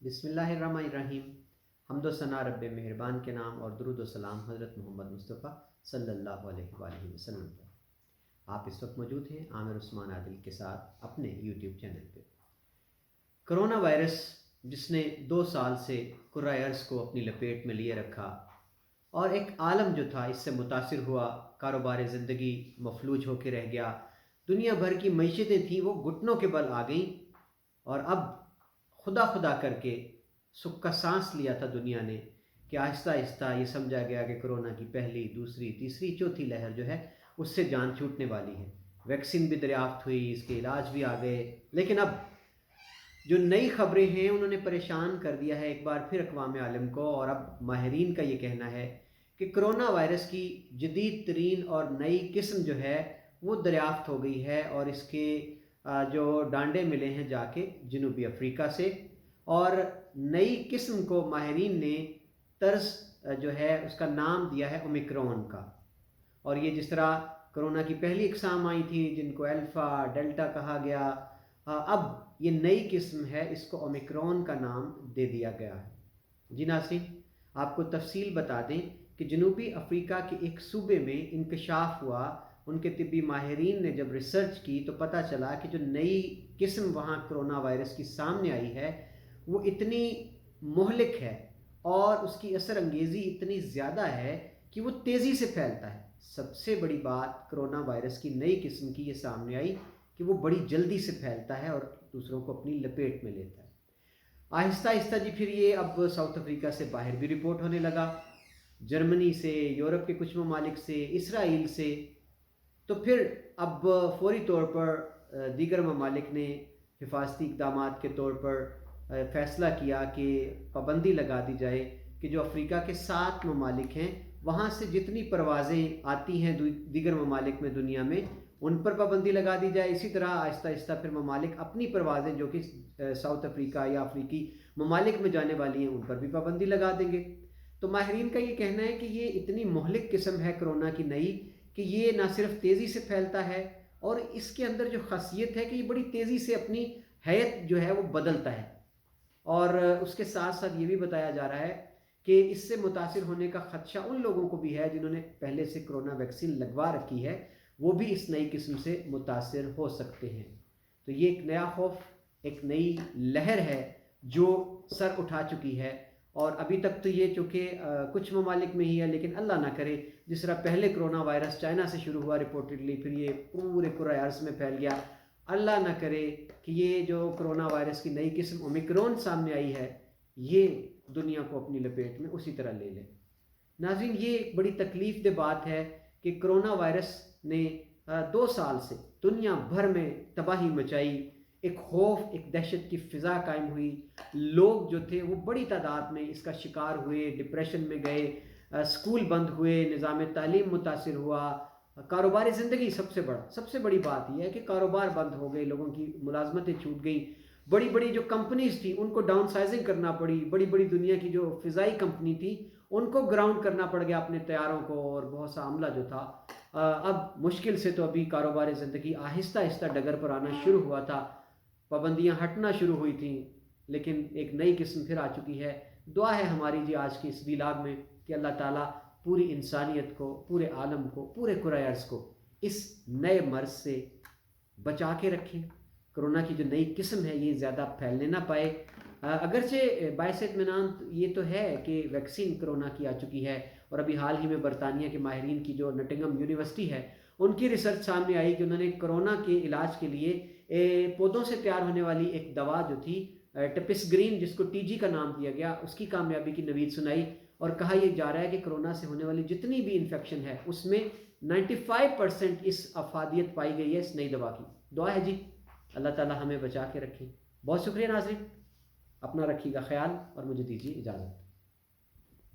بسم اللہ الرحمن الرحیم۔ حمد و ثنا رب مہربان کے نام اور درود و سلام حضرت محمد مصطفیٰ صلی اللہ علیہ وآلہ وسلم پر۔ آپ اس وقت موجود ہیں عامر عثمان عادل کے ساتھ اپنے یوٹیوب چینل پہ۔ کرونا وائرس جس نے 2 سال سے کرۂ ارض کو اپنی لپیٹ میں لیے رکھا اور ایک عالم جو تھا اس سے متاثر ہوا، کاروبار زندگی مفلوج ہو کے رہ گیا، دنیا بھر کی معیشتیں تھیں وہ گھٹنوں کے بل آ گئیں، اور اب خدا خدا کر کے سکھ کا سانس لیا تھا دنیا نے کہ آہستہ آہستہ یہ سمجھا گیا کہ کرونا کی پہلی، دوسری، تیسری، چوتھی لہر جو ہے اس سے جان چھوٹنے والی ہے۔ ویکسین بھی دریافت ہوئی، اس کے علاج بھی آ گئے، لیکن اب جو نئی خبریں ہیں انہوں نے پریشان کر دیا ہے ایک بار پھر اقوام عالم کو، اور اب ماہرین کا یہ کہنا ہے کہ کرونا وائرس کی جدید ترین اور نئی قسم جو ہے وہ دریافت ہو گئی ہے، اور اس کے جو ڈانڈے ملے ہیں جا کے جنوبی افریقہ سے، اور نئی قسم کو ماہرین نے طرز جو ہے اس کا نام دیا ہے اومیکرون کا۔ اور یہ جس طرح کرونا کی پہلی اقسام آئی تھی جن کو الفا، ڈیلٹا کہا گیا، اب یہ نئی قسم ہے، اس کو اومیکرون کا نام دے دیا گیا ہے۔ جی ناظرین، آپ کو تفصیل بتا دیں کہ جنوبی افریقہ کے ایک صوبے میں انکشاف ہوا، ان کے طبی ماہرین نے جب ریسرچ کی تو پتہ چلا کہ جو نئی قسم وہاں کرونا وائرس کی سامنے آئی ہے وہ اتنی مہلک ہے اور اس کی اثر انگیزی اتنی زیادہ ہے کہ وہ تیزی سے پھیلتا ہے۔ سب سے بڑی بات کرونا وائرس کی نئی قسم کی یہ سامنے آئی کہ وہ بڑی جلدی سے پھیلتا ہے اور دوسروں کو اپنی لپیٹ میں لیتا ہے۔ آہستہ آہستہ جی پھر یہ اب ساؤتھ افریقہ سے باہر بھی رپورٹ ہونے لگا، جرمنی سے، یورپ کے کچھ ممالک سے، اسرائیل سے، تو پھر اب فوری طور پر دیگر ممالک نے حفاظتی اقدامات کے طور پر فیصلہ کیا کہ پابندی لگا دی جائے کہ جو افریقہ کے 7 ممالک ہیں وہاں سے جتنی پروازیں آتی ہیں دیگر ممالک میں دنیا میں ان پر پابندی لگا دی جائے۔ اسی طرح آہستہ آہستہ پھر ممالک اپنی پروازیں جو کہ ساؤتھ افریقہ یا افریقی ممالک میں جانے والی ہیں ان پر بھی پابندی لگا دیں گے۔ تو ماہرین کا یہ کہنا ہے کہ یہ اتنی مہلک قسم ہے کرونا کی نئی کہ یہ نہ صرف تیزی سے پھیلتا ہے، اور اس کے اندر جو خاصیت ہے کہ یہ بڑی تیزی سے اپنی حیت جو ہے وہ بدلتا ہے، اور اس کے ساتھ ساتھ یہ بھی بتایا جا رہا ہے کہ اس سے متاثر ہونے کا خدشہ ان لوگوں کو بھی ہے جنہوں نے پہلے سے کرونا ویکسین لگوا رکھی ہے، وہ بھی اس نئی قسم سے متاثر ہو سکتے ہیں۔ تو یہ ایک نیا خوف، ایک نئی لہر ہے جو سر اٹھا چکی ہے، اور ابھی تک تو یہ چونکہ کچھ ممالک میں ہی ہے، لیکن اللہ نہ کرے جس طرح پہلے کرونا وائرس چائنا سے شروع ہوا ریپورٹڈلی، پھر یہ پورے کرۂ ارض میں پھیل گیا، اللہ نہ کرے کہ یہ جو کرونا وائرس کی نئی قسم اومیکرون سامنے آئی ہے یہ دنیا کو اپنی لپیٹ میں اسی طرح لے لے۔ ناظرین، یہ ایک بڑی تکلیف دہ بات ہے کہ کرونا وائرس نے 2 سال سے دنیا بھر میں تباہی مچائی، ایک خوف، ایک دہشت کی فضا قائم ہوئی، لوگ جو تھے وہ بڑی تعداد میں اس کا شکار ہوئے، ڈپریشن میں گئے، اسکول بند ہوئے، نظام تعلیم متاثر ہوا، کاروباری زندگی سب سے بڑی بات یہ ہے کہ کاروبار بند ہو گئے، لوگوں کی ملازمتیں چھوٹ گئیں، بڑی بڑی جو کمپنیز تھیں ان کو ڈاؤن سائزنگ کرنا پڑی، بڑی بڑی دنیا کی جو فضائی کمپنی تھی ان کو گراؤنڈ کرنا پڑ گیا اپنے طیاروں کو، اور بہت سا عملہ جو تھا اب مشکل سے تو ابھی کاروبار زندگی آہستہ آہستہ ڈگر پر آنا شروع ہوا تھا، پابندیاں ہٹنا شروع ہوئی تھیں، لیکن ایک نئی قسم پھر آ چکی ہے۔ دعا ہے ہماری جی آج کی اس ویلاگ میں کہ اللہ تعالیٰ پوری انسانیت کو، پورے عالم کو، پورے کرۂ ارض کو اس نئے مرض سے بچا کے رکھیں، کرونا کی جو نئی قسم ہے یہ زیادہ پھیلنے نہ پائے۔ اگرچہ باعث اطمینان یہ تو ہے کہ ویکسین کرونا کی آ چکی ہے، اور ابھی حال ہی میں برطانیہ کے ماہرین کی جو نٹنگم یونیورسٹی ہے ان کی ریسرچ سامنے آئی کہ انہوں نے کرونا کے علاج کے لیے پودوں سے تیار ہونے والی ایک دوا جو تھی ٹپس گرین، جس کو ٹی جی کا نام دیا گیا، اس کی کامیابی کی نوید سنائی، اور کہا یہ جا رہا ہے کہ کرونا سے ہونے والی جتنی بھی انفیکشن ہے اس میں 95% اس افادیت پائی گئی ہے اس نئی دوا کی۔ دعا ہے جی اللہ تعالیٰ ہمیں بچا کے رکھے۔ بہت شکریہ ناظرین، اپنا رکھیے گا خیال اور مجھے دیجیے اجازت۔